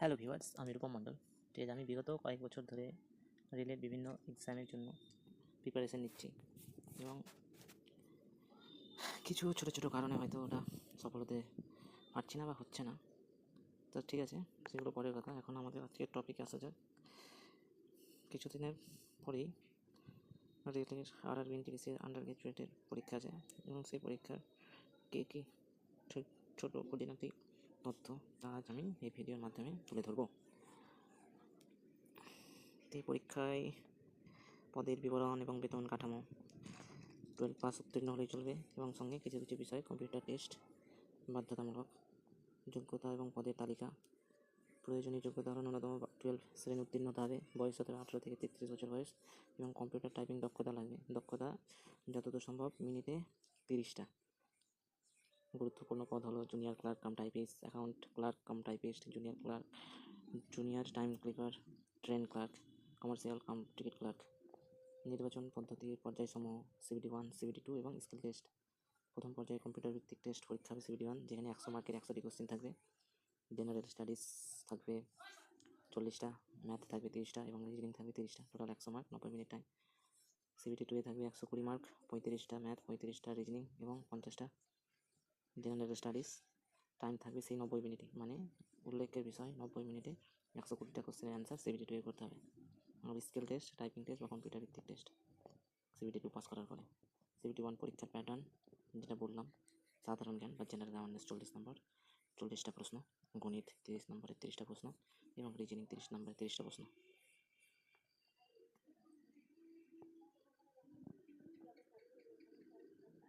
Hello viewers, আমি রূপম মণ্ডল। ঠিক আছে, আমি বিগত কয়েক বছর ধরে রেলের বিভিন্ন এক্সামের জন্য প্রিপারেশন নিচ্ছি এবং কিছু ছোটো ছোটো কারণে হয়তো ওটা সফল হতে পারছি না বা হচ্ছে না। তো ঠিক আছে, সেগুলো পরের কথা। এখন আমাদের আজকের টপিকে আসা যাক। কিছুদিনের পরেই রেলের আরআরবি এনটিপিসির আন্ডার গ্র্যাজুয়েটের পরীক্ষা আছে এবং সেই পরীক্ষার কী ছোটো খুঁটিনাটি তথ্য তা আজ আমি এই ভিডিওর মাধ্যমে তুলে ধরবো। এই পরীক্ষায় পদের বিবরণ এবং বেতন কাঠামো, 12 পাস উত্তীর্ণ হলেই চলবে এবং সঙ্গে কিছু কিছু বিষয় কম্পিউটার টেস্ট বাধ্যতামূলক, যোগ্যতা এবং পদের তালিকা। প্রয়োজনীয় যোগ্যতা হলো ন্যূনতম 12 শ্রেণী উত্তীর্ণ হতে হবে, বয়স হতে 18 থেকে 33 বছর বয়স এবং কম্পিউটার টাইপিং দক্ষতা লাগবে। দক্ষতা যতদূর সম্ভব মিনিটে 30টা। গুরুত্বপূর্ণ পদ হলো junior clerk cum typist, account clerk cum typist, junior clerk, junior time clicker, train clerk, commercial cum ticket clerk. নির্বাচন পদ্ধতির পর্যায়সমূহ CBT 1, CBT 2 এবং স্কিল টেস্ট। প্রথম পর্যায়ে কম্পিউটার ভিত্তিক টেস্ট পরীক্ষা হবে CBT 1, যেখানে 100 মার্কের 100টি কোশ্চেন থাকবে। জেনারেল স্টাডিজ থাকবে 40টা, ম্যাথ থাকবে 30টা এবং রিজনিং থাকবে 30টা, total 100 mark, 90 minute time. CBT 2 এ থাকবে 120 মার্ক, 35টা ম্যাথ, 35টা রিজনিং এবং 50টা জেনারেল স্টাডিজ। টাইম থাকবে সেই 90 মিনিটে, মানে উল্লেখের বিষয় 90 মিনিটে 120টা কোশ্চেনের অ্যান্সার CBT 2 এ করতে হবে। আর স্কিল টেস্ট, টাইপিং টেস্ট বা কম্পিউটার ভিত্তিক টেস্ট CBT 2 পাস করার পরে। CBT 1 পরীক্ষার প্যাটার্ন যেটা বললাম, সাধারণ জ্ঞান বা জেনারেল অ্যাওয়ারনেস 40 নম্বর, 40টা প্রশ্ন, গণিত 30 নম্বরের 30টা প্রশ্ন এবং রিজনিং 30 নম্বরের 30টা প্রশ্ন।